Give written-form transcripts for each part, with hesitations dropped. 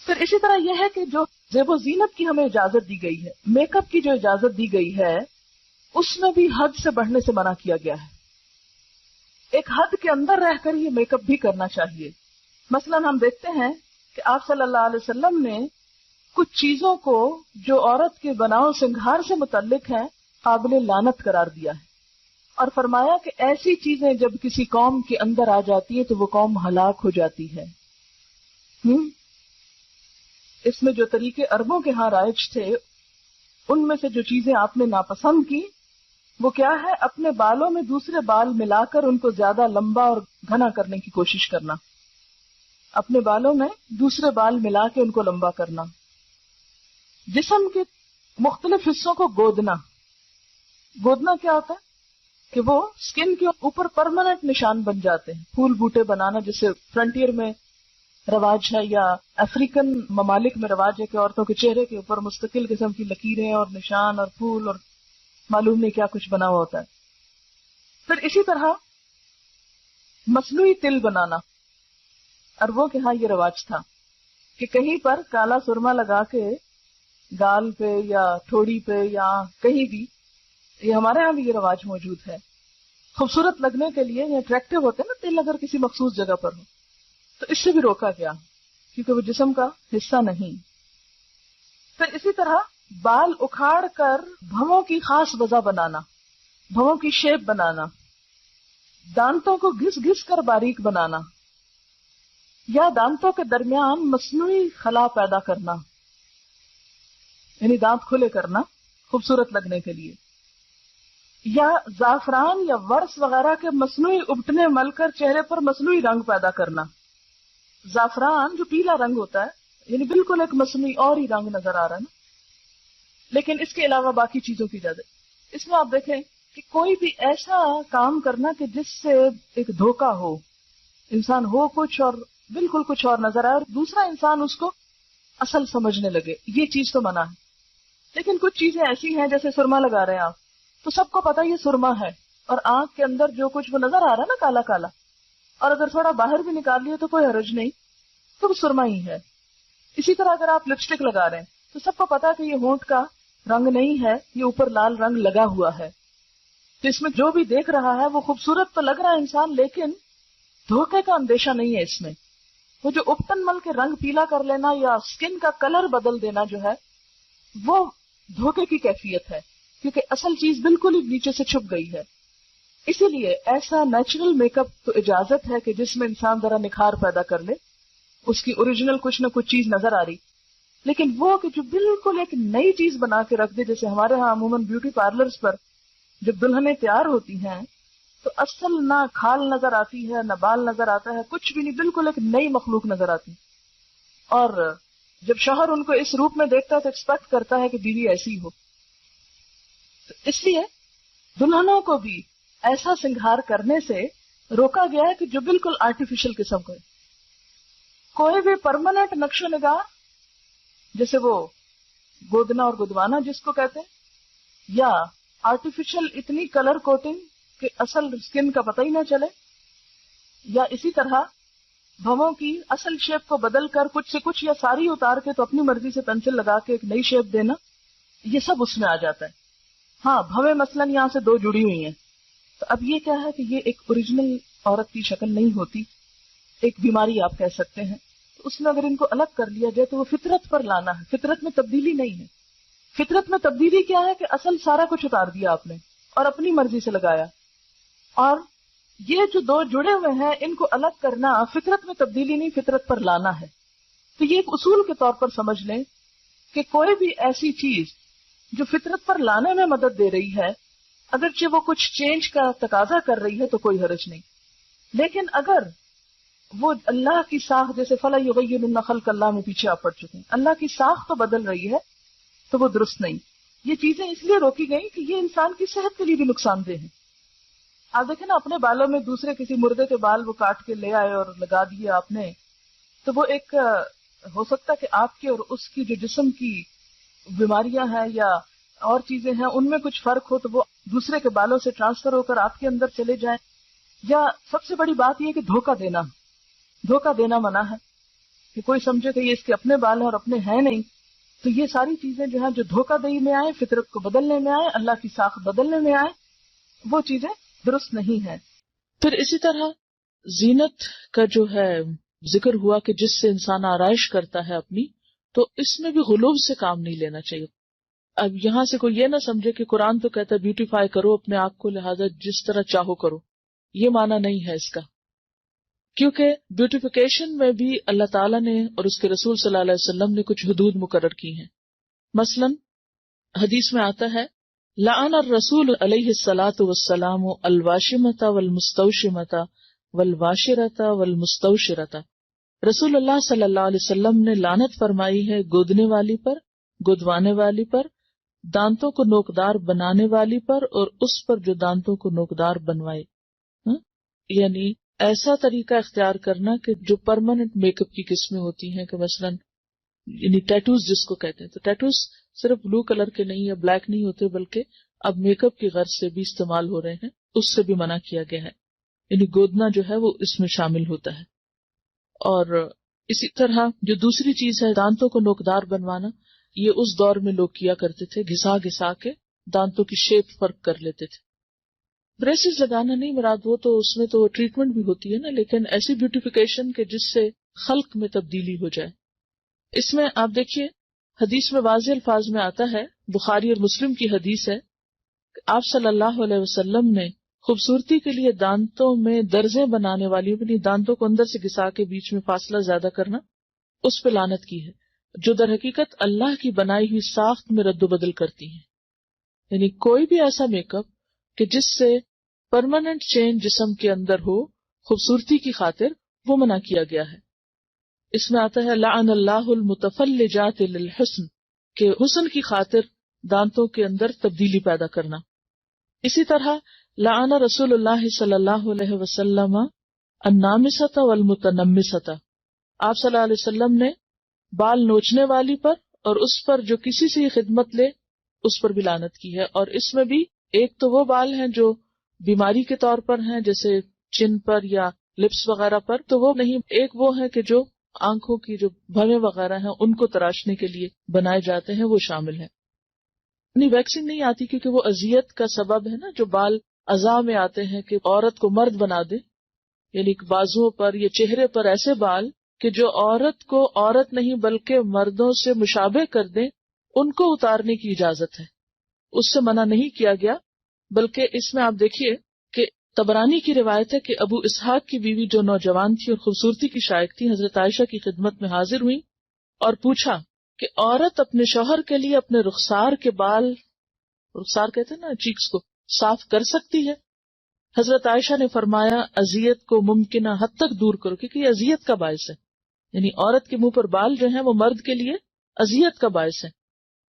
پھر اسی طرح یہ ہے کہ جو زیب و زینت کی ہمیں اجازت دی گئی ہے، میک اپ کی جو اجازت دی گئی ہے، اس میں بھی حد سے بڑھنے سے منع کیا گیا ہے۔ ایک حد کے اندر رہ کر یہ میک اپ بھی کرنا چاہیے۔ مثلا ہم دیکھتے ہیں کہ آپ صلی اللہ علیہ وسلم نے کچھ چیزوں کو جو عورت کے بناؤ سنگھار سے متعلق ہیں قابل لعنت قرار دیا ہے، اور فرمایا کہ ایسی چیزیں جب کسی قوم کے اندر آ جاتی ہیں تو وہ قوم ہلاک ہو جاتی ہے۔ اس میں جو طریقے عربوں کے ہاں رائج تھے، ان میں سے جو چیزیں آپ نے ناپسند کی وہ کیا ہے؟ اپنے بالوں میں دوسرے بال ملا کر ان کو زیادہ لمبا اور گھنا کرنے کی کوشش کرنا، اپنے بالوں میں دوسرے بال ملا کے ان کو لمبا کرنا، جسم کے مختلف حصوں کو گودنا۔ گودنا کیا ہوتا ہے کہ وہ سکن کے اوپر پرماننٹ نشان بن جاتے ہیں، پھول بوٹے بنانا جسے فرنٹیئر میں رواج ہے، یا افریقن ممالک میں رواج ہے کہ عورتوں کے چہرے کے اوپر مستقل قسم کی لکیریں اور نشان اور پھول اور معلوم نہیں کیا کچھ بنا ہوا ہوتا ہے۔ پھر اسی طرح مصنوعی تل بنانا، عربوں کے ہاں یہ رواج تھا کہ کہیں پر کالا سرما لگا کے گال پہ یا ٹھوڑی پہ یا کہیں بھی، یہ ہمارے ہاں بھی یہ رواج موجود ہے، خوبصورت لگنے کے لیے، یا اٹریکٹیو ہوتے ہیں نا تل اگر کسی مخصوص جگہ پر ہو، تو اس سے بھی روکا گیا کیونکہ وہ جسم کا حصہ نہیں۔ پھر اسی طرح بال اکھاڑ کر بھووں کی خاص وضع بنانا، بھووں کی شیپ بنانا، دانتوں کو گھس گھس کر باریک بنانا، یا دانتوں کے درمیان مصنوعی خلا پیدا کرنا، یعنی دانت کھلے کرنا خوبصورت لگنے کے لیے، یا زعفران یا ورس وغیرہ کے مصنوعی ابٹنے مل کر چہرے پر مصنوعی رنگ پیدا کرنا۔ زعفران جو پیلا رنگ ہوتا ہے، یعنی بالکل ایک مصنوعی اور ہی رنگ نظر آ رہا ہے نا، لیکن اس کے علاوہ باقی چیزوں کی اجازت۔ اس میں آپ دیکھیں کہ کوئی بھی ایسا کام کرنا کہ جس سے ایک دھوکہ ہو، انسان ہو کچھ اور بالکل کچھ اور نظر آئے اور دوسرا انسان اس کو اصل سمجھنے لگے، یہ چیز تو منع ہے۔ لیکن کچھ چیزیں ایسی ہیں جیسے سرما لگا رہے ہیں آپ، تو سب کو پتا یہ سرما ہے، اور آنکھ کے اندر جو کچھ وہ نظر آ رہا ہے نا کالا کالا، اور اگر تھوڑا باہر بھی نکال لیے تو کوئی حرج نہیں، تو وہ سرما ہی ہے۔ اسی طرح اگر آپ لپسٹک لگا رہے ہیں تو سب کو پتا کہ یہ ہونٹ کا رنگ نہیں ہے، یہ اوپر لال رنگ لگا ہوا ہے، تو اس میں جو بھی دیکھ رہا ہے وہ خوبصورت تو لگ رہا ہے انسان، لیکن دھوکے کا اندیشہ نہیں ہے اس میں۔ وہ جو اپٹن مل کے رنگ پیلا کر لینا یا سکن کا کلر بدل دینا جو ہے، وہ دھوکے کی کیفیت ہے، کیونکہ اصل چیز بالکل ہی نیچے سے چھپ گئی ہے۔ اسی لیے ایسا نیچرل میک اپ تو اجازت ہے کہ جس میں انسان ذرا نکھار پیدا کر لے، اس کی اوریجنل کچھ نہ کچھ چیز نظر آ رہی، لیکن وہ کہ جو بالکل ایک نئی چیز بنا کے رکھ دے، جیسے ہمارے ہاں عموماً بیوٹی پارلرز پر جب دلہنیں تیار ہوتی ہیں تو اصل نہ کھال نظر آتی ہے، نہ بال نظر آتا ہے، کچھ بھی نہیں، بالکل ایک نئی مخلوق نظر آتی، اور جب شوہر ان کو اس روپ میں دیکھتا ہے تو ایکسپیکٹ کرتا ہے کہ بیوی ایسی ہو۔ تو اس لیے دلہنوں کو بھی ایسا سنگھار کرنے سے روکا گیا ہے کہ جو بالکل آرٹیفیشل قسم کا ہے۔ کوئی بھی پرماننٹ نقش و نگار جیسے وہ گودنا اور گدوانا جس کو کہتے ہیں، یا آرٹیفیشل اتنی کلر کوٹنگ کہ اصل سکن کا پتہ ہی نہ چلے، یا اسی طرح بھووں کی اصل شیپ کو بدل کر کچھ سے کچھ یا ساری اتار کے تو اپنی مرضی سے پینسل لگا کے ایک نئی شیپ دینا، یہ سب اس میں آ جاتا ہے۔ ہاں بھویں مثلاً یہاں سے دو جڑی ہوئی ہیں، تو اب یہ کیا ہے کہ یہ ایک اوریجنل عورت کی شکل نہیں ہوتی، ایک بیماری آپ کہہ سکتے ہیں۔ اس میں اگر ان کو الگ کر لیا جائے تو وہ فطرت پر لانا ہے، فطرت میں تبدیلی نہیں ہے۔ فطرت میں تبدیلی کیا ہے کہ اصل سارا کچھ اتار دیا آپ نے اور اپنی مرضی سے لگایا، اور یہ جو دو جڑے ہوئے ہیں ان کو الگ کرنا فطرت میں تبدیلی نہیں، فطرت پر لانا ہے۔ تو یہ ایک اصول کے طور پر سمجھ لیں کہ کوئی بھی ایسی چیز جو فطرت پر لانے میں مدد دے رہی ہے، اگرچہ وہ کچھ چینج کا تقاضا کر رہی ہے تو کوئی حرج نہیں، لیکن اگر وہ اللہ کی ساخت، جیسے فَلَا يُغَيِّرُنَّ خَلْقَ اللَّهِ میں پیچھے آپ پڑ چکے ہیں، اللہ کی ساخت تو بدل رہی ہے تو وہ درست نہیں۔ یہ چیزیں اس لیے روکی گئی کہ یہ انسان کی صحت کے لیے بھی نقصان دہ ہیں۔ آپ دیکھیں نا اپنے بالوں میں دوسرے کسی مردے کے بال وہ کاٹ کے لے آئے اور لگا دیے آپ نے، تو وہ ایک ہو سکتا کہ آپ کے اور اس کی جو جسم کی بیماریاں ہیں یا اور چیزیں ہیں ان میں کچھ فرق ہو تو وہ دوسرے کے بالوں سے ٹرانسفر ہو کر آپ کے اندر چلے جائیں، یا سب سے بڑی بات یہ کہ دھوکہ دینا منع ہے، کہ کوئی سمجھے کہ یہ اس کے اپنے بال ہیں اور اپنے ہیں نہیں. تو یہ ساری چیزیں جو ہیں جو دھوکہ دہی میں آئے، فطرت کو بدلنے میں آئے، اللہ کی ساخت بدلنے میں آئے، وہ چیزیں درست نہیں ہیں. پھر اسی طرح زینت کا جو ہے ذکر ہوا کہ جس سے انسان آرائش کرتا ہے اپنی، تو اس میں بھی غلو سے کام نہیں لینا چاہیے. اب یہاں سے کوئی یہ نہ سمجھے کہ قرآن تو کہتا ہے بیوٹیفائی کرو اپنے آپ کو، لہذا جس طرح چاہو کرو. یہ معنی نہیں ہے اس کا، کیونکہ بیوٹیفیکیشن میں بھی اللہ تعالیٰ نے اور اس کے رسول صلی اللہ علیہ وسلم نے کچھ حدود مقرر کی ہیں. مثلا حدیث میں آتا ہے لعن الرسول علیہ الصلاۃ والسلام الواشمۃ والمستوشمۃ والواشرۃ والمستوشرۃ. رسول اللہ صلی اللہ علیہ وسلم نے لعنت فرمائی ہے گودنے والی پر، گودوانے والی پر، دانتوں کو نوکدار بنانے والی پر، اور اس پر جو دانتوں کو نوکدار بنوائے. یعنی ایسا طریقہ اختیار کرنا کہ جو پرماننٹ میک اپ کی قسمیں ہوتی ہیں، کہ مثلا یعنی ٹیٹوز جس کو کہتے ہیں، تو ٹیٹوز صرف بلو کلر کے نہیں یا بلیک نہیں ہوتے، بلکہ اب میک اپ کی غرض سے بھی استعمال ہو رہے ہیں، اس سے بھی منع کیا گیا ہے. یعنی گودنا جو ہے وہ اس میں شامل ہوتا ہے. اور اسی طرح جو دوسری چیز ہے دانتوں کو نوکدار بنوانا، یہ اس دور میں لوگ کیا کرتے تھے، گھسا گھسا کے دانتوں کی شیپ فرق کر لیتے تھے. بریسز لگانا نہیں مراد، وہ تو اس میں تو ٹریٹمنٹ بھی ہوتی ہے نا، لیکن ایسی بیوٹیفیکیشن کہ جس سے خلق میں تبدیلی ہو جائے. اس میں آپ دیکھیے حدیث میں واضح الفاظ میں آتا ہے، بخاری اور مسلم کی حدیث ہے کہ آپ صلی اللہ علیہ وسلم نے خوبصورتی کے لیے دانتوں میں درزیں بنانے والی، یعنی دانتوں کو اندر سے گھسا کے بیچ میں فاصلہ زیادہ کرنا، اس پہ لعنت کی ہے، جو در حقیقت اللہ کی بنائی ہوئی ساخت میں رد و بدل کرتی ہیں. یعنی کوئی بھی ایسا میک اپ کہ جس سے پرماننٹ چینج جسم کے اندر ہو خوبصورتی کی خاطر، وہ منع کیا گیا ہے. اس میں آتا ہے لعن اللہ المتفلجات للحسن، کہ حسن کی خاطر دانتوں کے اندر تبدیلی پیدا کرنا. اسی طرح لعن رسول اللہ صلی اللہ علیہ وسلم النامصۃ والمتنمصۃ. آپ صلی اللہ علیہ وسلم نے بال نوچنے والی پر اور اس پر جو کسی سے خدمت لے اس پر بھی لعنت کی ہے. اور اس میں بھی ایک تو وہ بال ہیں جو بیماری کے طور پر ہیں، جیسے چن پر یا لپس وغیرہ پر، تو وہ نہیں. ایک وہ ہے کہ جو آنکھوں کی جو بھویں وغیرہ ہیں ان کو تراشنے کے لیے بنائے جاتے ہیں، وہ شامل ہیں. نہیں ویکسنگ نہیں آتی کیونکہ وہ اذیت کا سبب ہے نا. جو بال اعضاء میں آتے ہیں کہ عورت کو مرد بنا دے، یعنی بازوؤں پر یا چہرے پر ایسے بال کہ جو عورت کو عورت نہیں بلکہ مردوں سے مشابہ کر دیں، ان کو اتارنے کی اجازت ہے، اس سے منع نہیں کیا گیا. بلکہ اس میں آپ دیکھیے کہ طبرانی کی روایت ہے کہ ابو اسحاق کی بیوی جو نوجوان تھی اور خوبصورتی کی شائق تھی، حضرت عائشہ کی خدمت میں حاضر ہوئی اور پوچھا کہ عورت اپنے شوہر کے لیے اپنے رخسار کے بال، رخسار کہتے ہیں نا چیکس کو، صاف کر سکتی ہے؟ حضرت عائشہ نے فرمایا اذیت کو ممکنہ حد تک دور کرو، کیونکہ یہ اذیت کا باعث ہے. یعنی عورت کے منہ پر بال جو ہیں وہ مرد کے لیے اذیت کا باعث ہے.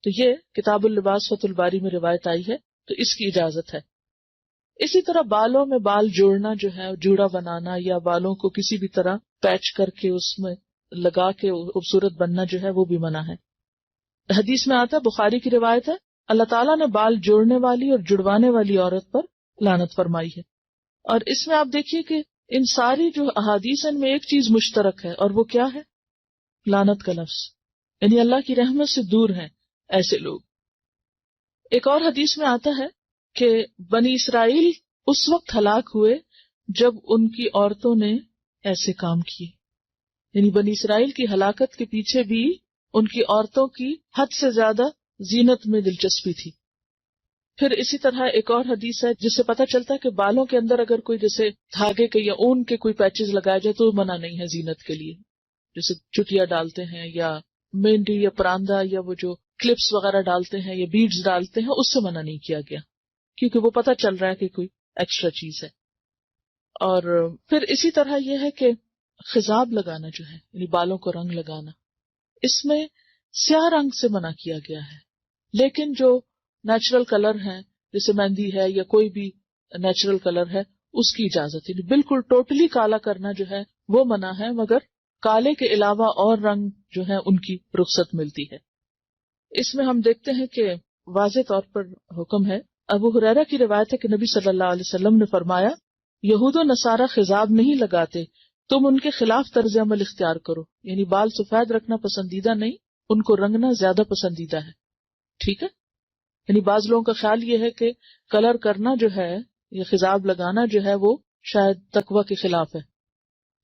تو یہ کتاب اللباس فتح الباری میں روایت آئی ہے، تو اس کی اجازت ہے. اسی طرح بالوں میں بال جوڑنا جو ہے، جوڑا بنانا یا بالوں کو کسی بھی طرح پیچ کر کے اس میں لگا کے خوبصورت بننا جو ہے وہ بھی منع ہے. حدیث میں آتا ہے، بخاری کی روایت ہے، اللہ تعالیٰ نے بال جوڑنے والی اور جڑوانے والی عورت پر لعنت فرمائی ہے. اور اس میں آپ دیکھیے کہ ان ساری جو احادیث ان میں ایک چیز مشترک ہے، اور وہ کیا ہے؟ لعنت کا لفظ. یعنی اللہ کی رحمت سے دور ہیں ایسے لوگ. ایک اور حدیث میں آتا ہے کہ بنی اسرائیل اس وقت ہلاک ہوئے جب ان کی عورتوں نے ایسے کام کیے. یعنی بنی اسرائیل کی ہلاکت کے پیچھے بھی ان کی عورتوں کی حد سے زیادہ زینت میں دلچسپی تھی. پھر اسی طرح ایک اور حدیث ہے جس سے پتہ چلتا ہے کہ بالوں کے اندر اگر کوئی جیسے دھاگے کے یا اون کے کوئی پیچز لگائے جائے تو منع نہیں ہے زینت کے لیے، جیسے چٹیا ڈالتے ہیں یا مہندی یا پراندہ یا وہ جو کلپس وغیرہ ڈالتے ہیں یا بیڈز ڈالتے ہیں، اس سے منع نہیں کیا گیا کیونکہ وہ پتہ چل رہا ہے کہ کوئی ایکسٹرا چیز ہے. اور پھر اسی طرح یہ ہے کہ خضاب لگانا جو ہے، یعنی بالوں کو رنگ لگانا، اس میں سیاہ رنگ سے منع کیا گیا ہے. لیکن جو نیچرل کلر ہیں جیسے مہندی ہے یا کوئی بھی نیچرل کلر ہے اس کی اجازت ہے. بالکل ٹوٹلی کالا کرنا جو ہے وہ منع ہے، مگر کالے کے علاوہ اور رنگ جو ہے ان کی رخصت ملتی ہے. اس میں ہم دیکھتے ہیں کہ واضح طور پر حکم ہے. ابو ہریرہ کی روایت ہے کہ نبی صلی اللہ علیہ وسلم نے فرمایا، یہود و نصارہ خضاب نہیں لگاتے تم ان کے خلاف طرز عمل اختیار کرو، یعنی بال سفید رکھنا پسندیدہ نہیں، ان کو رنگنا زیادہ پسندیدہ ہے. ٹھیک ہے، یعنی بعض لوگوں کا خیال یہ ہے کہ کلر کرنا جو ہے یا خضاب لگانا جو ہے وہ شاید تقوی کے خلاف ہے.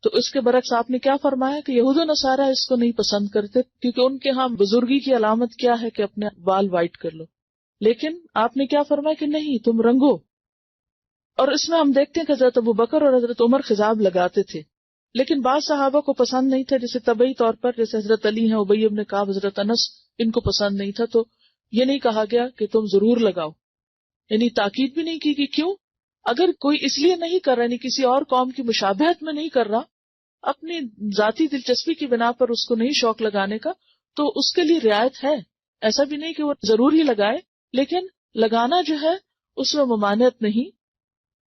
تو اس کے برعکس آپ نے کیا فرمایا کہ یہود و نصارہ اس کو نہیں پسند کرتے، کیونکہ ان کے ہاں بزرگی کی علامت کیا ہے کہ اپنے بال وائٹ کر لو. لیکن آپ نے کیا فرمایا کہ نہیں، تم رنگو. اور اس میں ہم دیکھتے ہیں کہ حضرت ابوبکر اور حضرت عمر خضاب لگاتے تھے، لیکن بعض صحابہ کو پسند نہیں تھا، جیسے طبعی طور پر جیسے حضرت علی ہیں، ابی بن کعب، حضرت انس، ان کو پسند نہیں تھا. تو یہ نہیں کہا گیا کہ تم ضرور لگاؤ، یعنی تاکید بھی نہیں کی کہ کیوں. اگر کوئی اس لیے نہیں کر رہا، یعنی کسی اور قوم کی مشابہت میں نہیں کر رہا، اپنی ذاتی دلچسپی کی بنا پر اس کو نہیں شوق لگانے کا، تو اس کے لیے رعایت ہے. ایسا بھی نہیں کہ وہ ضرور ہی لگائے، لیکن لگانا جو ہے اس میں ممانعت نہیں.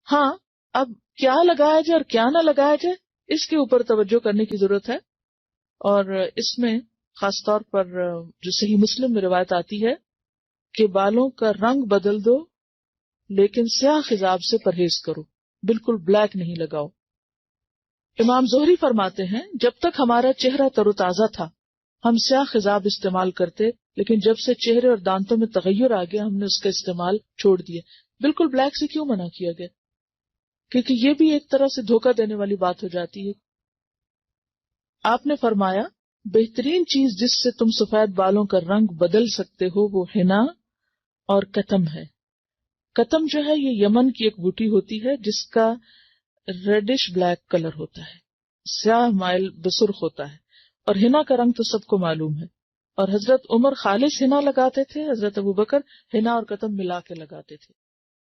ہاں، اب کیا لگایا جائے اور کیا نہ لگایا جائے اس کے اوپر توجہ کرنے کی ضرورت ہے. اور اس میں خاص طور پر جو صحیح مسلم میں روایت آتی ہے کہ بالوں کا رنگ بدل دو لیکن سیاہ خضاب سے پرہیز کرو، بالکل بلیک نہیں لگاؤ. امام زہری فرماتے ہیں جب تک ہمارا چہرہ تر و تازہ تھا ہم سیاہ خضاب استعمال کرتے، لیکن جب سے چہرے اور دانتوں میں تغیر آ گیا ہم نے اس کا استعمال چھوڑ دیا. بالکل بلیک سے کیوں منع کیا گیا؟ کیونکہ یہ بھی ایک طرح سے دھوکہ دینے والی بات ہو جاتی ہے. آپ نے فرمایا بہترین چیز جس سے تم سفید بالوں کا رنگ بدل سکتے ہو وہ حنا اور کتم ہے. کتم جو ہے یہ یمن کی ایک بوٹی ہوتی ہے جس کا ریڈش بلیک کلر ہوتا ہے، سیاہ مائل بسرخ ہوتا ہے. اور حنا کا رنگ تو سب کو معلوم ہے. اور حضرت عمر خالص حنا لگاتے تھے، حضرت ابوبکر حنا اور کتم ملا کے لگاتے تھے.